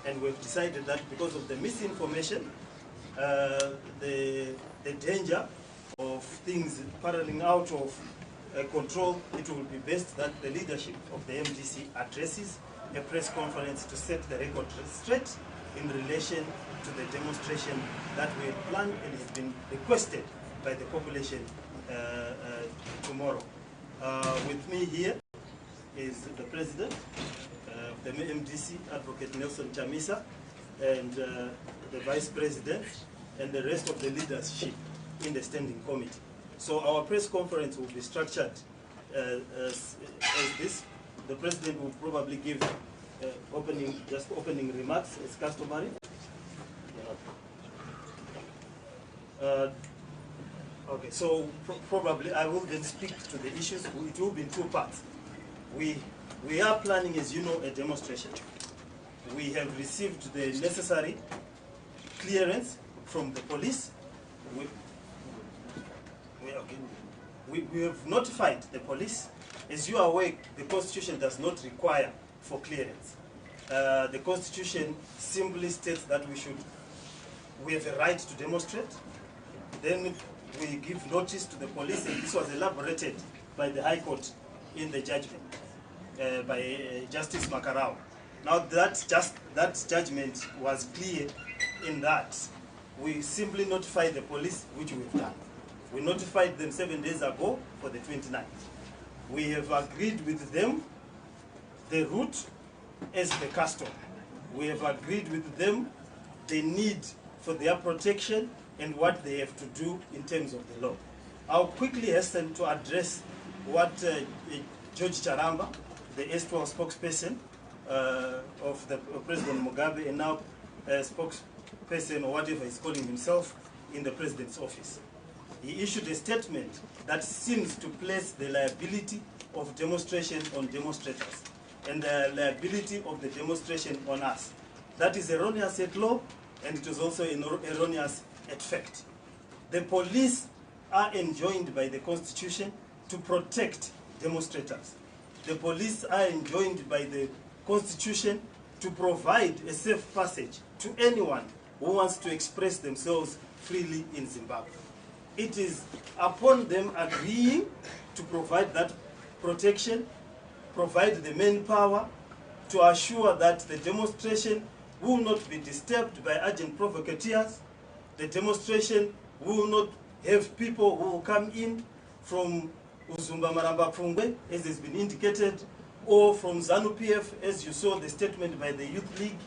And we've decided that because of the misinformation, the danger of things spiraling out of control, it will be best that the leadership of the MDC addresses a press conference to set the record straight in relation to the demonstration that we have planned and has been requested by the population tomorrow. With me here is the President of the MDC, Advocate Nelson Chamisa, and the Vice President, and the rest of the leadership in the Standing Committee. So our press conference will be structured as this. The President will probably give opening remarks as customary. Okay, so probably I will then speak to the issues. It will be in two parts. We are planning, as you know, a demonstration. We have received the necessary clearance from the police. We have notified the police. As you are aware, the Constitution does not require for clearance. The Constitution simply states that we have a right to demonstrate. Then we give notice to the police, and this was elaborated by the High Court in the judgment by Justice Makarao. Now that judgment was clear in that we simply notified the police, which we've done. We notified them 7 days ago for the 29th. We have agreed with them the route as the custom. We have agreed with them the need for their protection and what they have to do in terms of the law. I'll quickly hasten to address what George Charamba, the S12 spokesperson of the President Mugabe, and now spokesperson or whatever he's calling himself in the President's office. He issued a statement that seems to place the liability of demonstration on demonstrators and the liability of the demonstration on us. That is erroneous at law, and it is also erroneous at fact. The police are enjoined by the Constitution to protect demonstrators. The police are enjoined by the Constitution to provide a safe passage to anyone who wants to express themselves freely in Zimbabwe. It is upon them agreeing to provide that protection, provide the manpower to assure that the demonstration will not be disturbed by urgent provocateurs. The demonstration will not have people who will come in from Uzumba Maramba Pfungwe, as has been indicated, or from ZANU-PF, as you saw the statement by the Youth League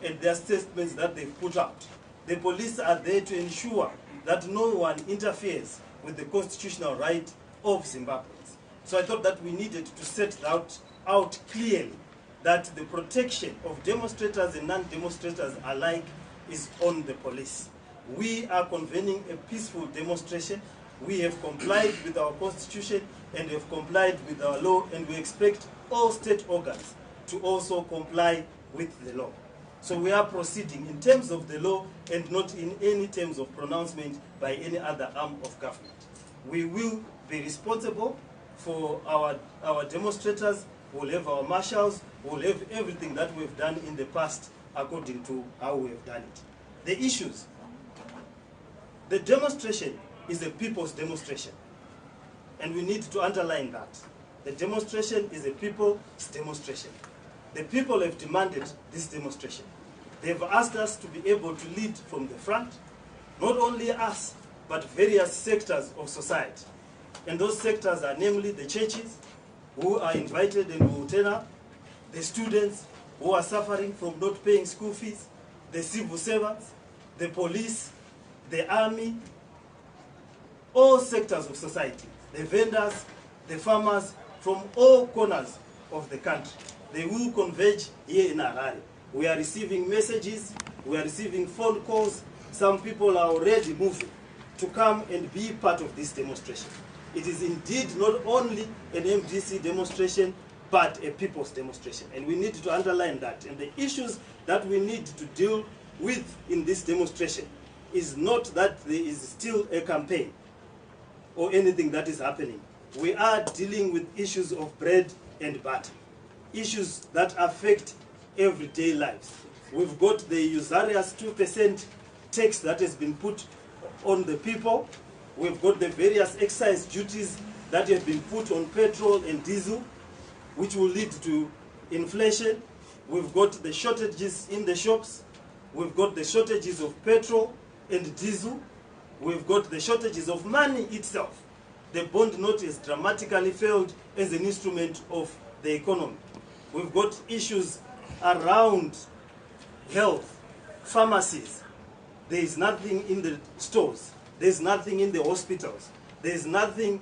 and their statements that they've put out. The police are there to ensure that no one interferes with the constitutional right of Zimbabweans. So I thought that we needed to set out clearly that the protection of demonstrators and non-demonstrators alike is on the police. We are convening a peaceful demonstration. We have complied with our Constitution and have complied with our law, and we expect all state organs to also comply with the law. So we are proceeding in terms of the law and not in any terms of pronouncement by any other arm of government. We will be responsible for our demonstrators. We'll have our marshals. We'll have everything that we've done in the past according to how we have done it. The issues. The demonstration is a people's demonstration, and we need to underline that. The demonstration is a people's demonstration. The people have demanded this demonstration. They've asked us to be able to lead from the front, not only us, but various sectors of society. And those sectors are namely the churches, who are invited and will turn up, the students who are suffering from not paying school fees, the civil servants, the police, the army, all sectors of society, the vendors, the farmers, from all corners of the country. They will converge here in Harare. We are receiving messages, we are receiving phone calls. Some people are already moving to come and be part of this demonstration. It is indeed not only an MDC demonstration, but a people's demonstration. And we need to underline that. And the issues that we need to deal with in this demonstration is not that there is still a campaign or anything that is happening. We are dealing with issues of bread and butter, issues that affect everyday lives. We've got the usurious 2% tax that has been put on the people. We've got the various excise duties that have been put on petrol and diesel, which will lead to inflation. We've got the shortages in the shops. We've got the shortages of petrol and diesel. We've got the shortages of money itself. The bond note has dramatically failed as an instrument of the economy. We've got issues around health, pharmacies. There is nothing in the stores. There's nothing in the hospitals. There's nothing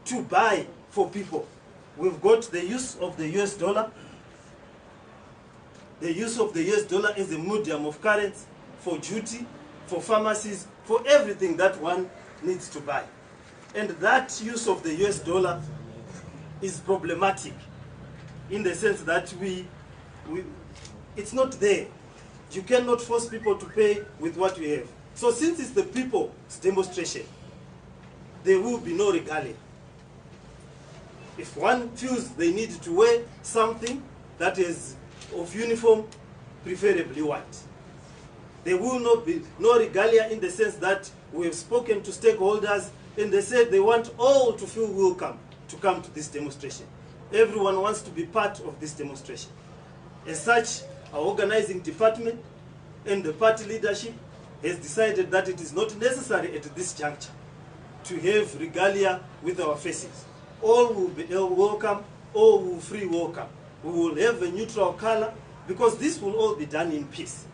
to buy for people. We've got the use of the US dollar. The use of the US dollar as a medium of currency for duty, for pharmacies, for everything that one needs to buy. And that use of the US dollar is problematic in the sense that it's not there. You cannot force people to pay with what you have. So since it's the people's demonstration, there will be no regalia. If one feels they need to wear something that is of uniform, preferably white, there will not be no regalia in the sense that we have spoken to stakeholders and they said they want all to feel welcome to come to this demonstration. Everyone wants to be part of this demonstration. As such, our organizing department and the party leadership has decided that it is not necessary at this juncture to have regalia with our faces. All will be welcome, all will free welcome. We will have a neutral color because this will all be done in peace.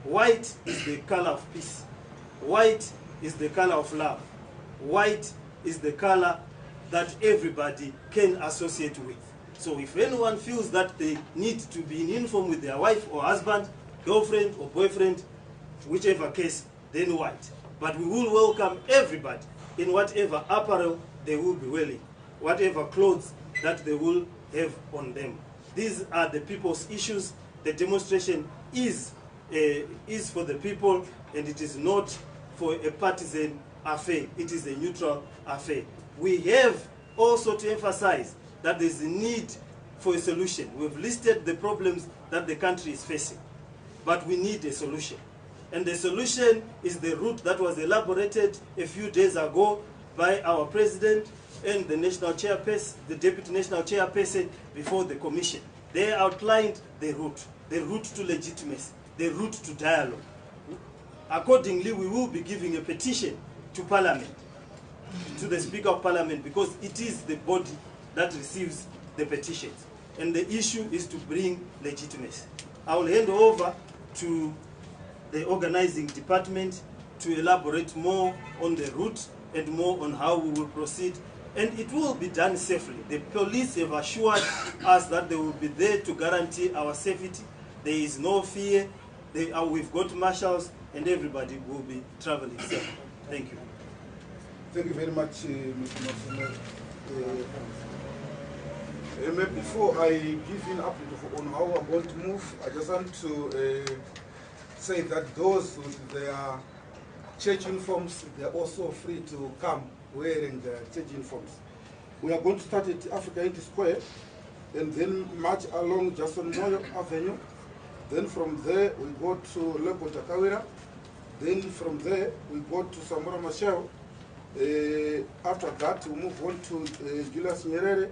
White is the color of peace. White is the color of love. White is the color that everybody can associate with. So if anyone feels that they need to be in uniform with their wife or husband, girlfriend or boyfriend, whichever case, then white. But we will welcome everybody in whatever apparel they will be wearing, whatever clothes that they will have on them. These are the people's issues. The demonstration is for the people, and it is not for a partisan affair. It is a neutral affair. We have also to emphasize that there is a need for a solution. We've listed the problems that the country is facing, but we need a solution. And the solution is the route that was elaborated a few days ago by our president and the national chairperson, the deputy national chairperson before the commission. They outlined the route to legitimacy, the route to dialogue. Accordingly, we will be giving a petition to Parliament, to the Speaker of Parliament, because it is the body that receives the petitions. And the issue is to bring legitimacy. I will hand over to the organizing department to elaborate more on the route and more on how we will proceed. And it will be done safely. The police have assured us that they will be there to guarantee our safety. There is no fear. We've got marshals and everybody will be traveling safe. Thank you. Thank you very much, Mr. Mafume. Before I give you an update on how I'm going to move, I just want to say that those with their church uniforms, they are also free to come wearing their church uniforms. We are going to start at Africa Unity Square and then march along Jason Moyo Avenue. Then from there we go to Lepo Takawira. Then from there we go to Samora Machel. After that we move on to Julius Nyerere,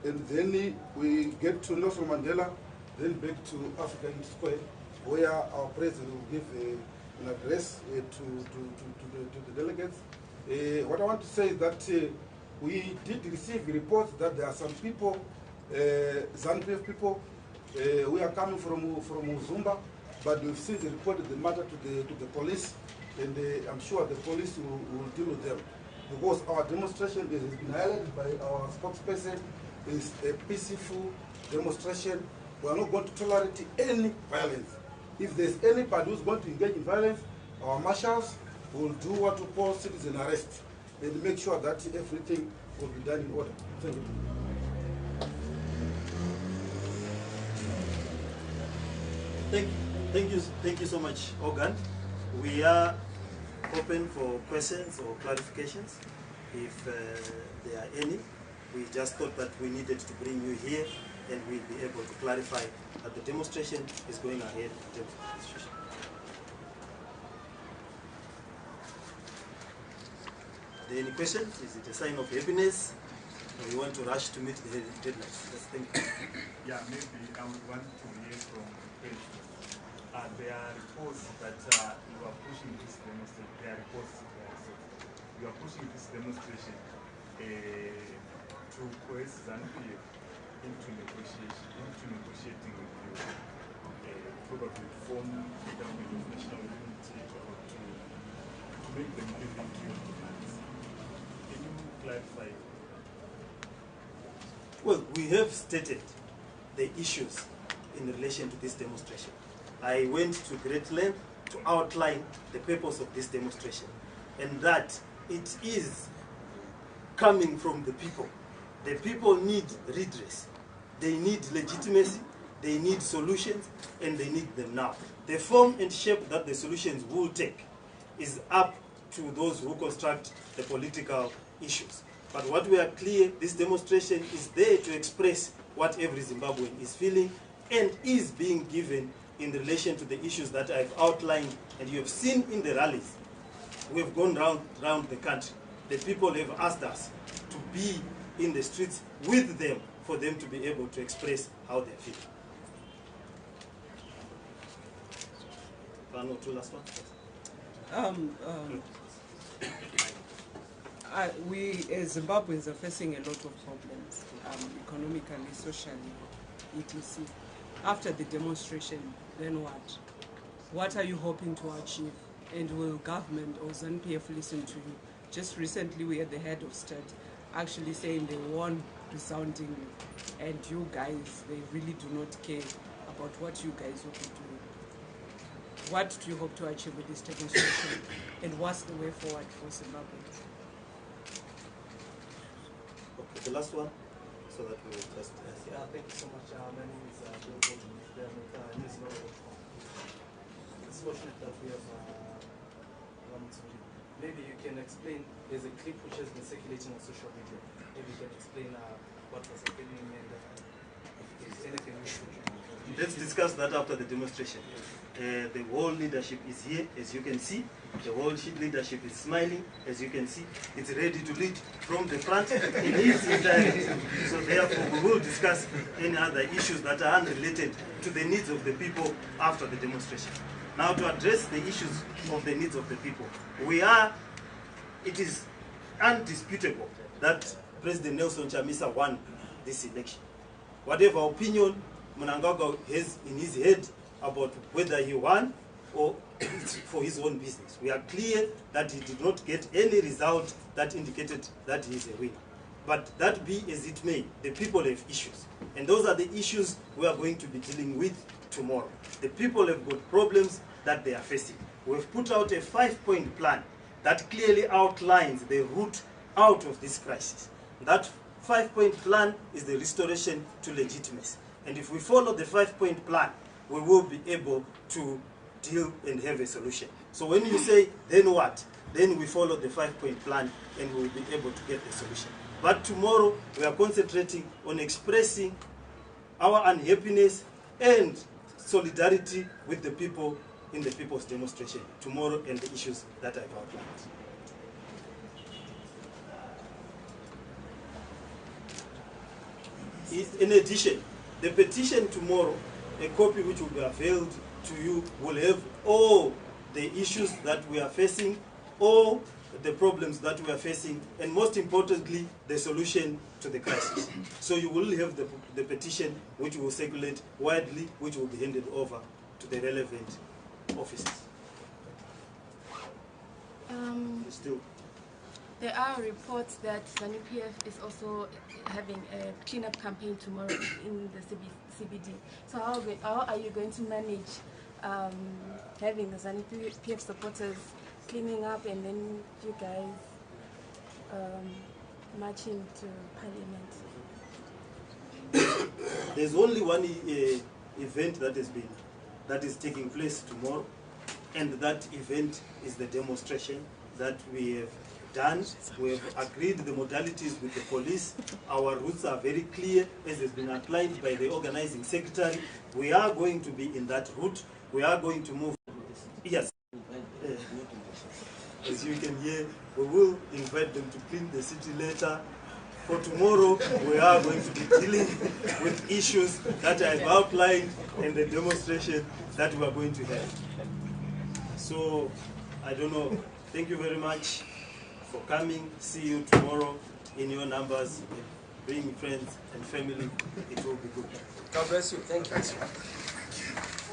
and then we get to Nelson Mandela, then back to Africa Unity Square, where our president will give an address to the delegates. What I want to say is that we did receive reports that there are some people, ZANU-PF people, we are coming from Uzumba, but we've since reported the matter to the police, and I'm sure the police will deal with them. Because our demonstration has been highlighted by our spokesperson, is a peaceful demonstration. We are not going to tolerate any violence. If there's anybody who's going to engage in violence, our marshals will do what we call citizen arrest and make sure that everything will be done in order. Thank you. Thank you so much, Organ. We are open for questions or clarifications, if there are any. We just thought that we needed to bring you here and we'll be able to clarify that the demonstration is going ahead in terms of the constitution. Are there any questions? Is it a sign of happiness? Or you want to rush to meet the deadlines? Just think. Yeah, maybe I would want to hear from Page. There are reports that you are pushing this demonstration. There are reports you are pushing this demonstration to coerce ZANU-PF into negotiating with you, probably form the government of national unity or to make them live into your demands. Can you clarify? Well, we have stated the issues in relation to this demonstration. I went to great length to outline the purpose of this demonstration, and that it is coming from the people. The people need redress. They need legitimacy, they need solutions, and they need them now. The form and shape that the solutions will take is up to those who construct the political issues. But what we are clear, this demonstration is there to express what every Zimbabwean is feeling and is being given in relation to the issues that I've outlined, and you have seen in the rallies. We've gone round the country. The people have asked us to be in the streets with them for them to be able to express how they feel. One or two last ones? We as Zimbabweans are facing a lot of problems, economically, socially, etc. After the demonstration, then what? What are you hoping to achieve? And will government or ZANU-PF listen to you? Just recently we had the head of state actually saying they won't be sounding, and you guys, they really do not care about what you guys will be doing. What do you hope to achieve with this demonstration? And what's the way forward for Zimbabwe? Okay, the last one, so that we will just... Yeah, thank you so much. My name is Bill Bolton. It's fortunate that we have maybe you can explain, there's a clip which has been circulating on social media. Maybe you can explain what was happening and if there's anything we should do. Let's discuss that after the demonstration. The whole leadership is here, as you can see. The whole leadership is smiling, as you can see. It's ready to lead from the front in its entirety. So therefore, we will discuss any other issues that are unrelated to the needs of the people after the demonstration. Now, to address the issues of the needs of the people, it is undisputable that President Nelson Chamisa won this election. Whatever opinion Mnangagwa has in his head about whether he won or it's for his own business, we are clear that he did not get any result that indicated that he is a winner. But that be as it may, the people have issues. And those are the issues we are going to be dealing with tomorrow. The people have got problems that they are facing. We've put out a 5-point plan that clearly outlines the route out of this crisis. That 5-point plan is the restoration to legitimacy. And if we follow the 5-point plan, we will be able to deal and have a solution. So when you say, then what? Then we follow the 5-point plan and we will be able to get the solution. But tomorrow, we are concentrating on expressing our unhappiness and solidarity with the people in the people's demonstration tomorrow and the issues that I've outlined. In addition, the petition tomorrow, a copy which will be availed to you, will have all the issues that we are facing, all the problems that we are facing, and most importantly, the solution to the crisis. So you will have the petition which will circulate widely, which will be handed over to the relevant offices. There are reports that ZANU-PF is also having a cleanup campaign tomorrow in the CBD. So how are you going to manage having the ZANU-PF supporters cleaning up and then you guys marching to Parliament? There's only one event that is taking place tomorrow, and that event is the demonstration that we have done. We have agreed the modalities with the police. Our routes are very clear, as has been outlined by the organizing secretary. We are going to be in that route. We are going to move. Yes. As you can hear, we will invite them to clean the city later. For tomorrow, we are going to be dealing with issues that I've outlined in the demonstration that we are going to have. So, I don't know. Thank you very much for coming. See you tomorrow in your numbers. Bring friends and family. It will be good. God bless you. Thank you.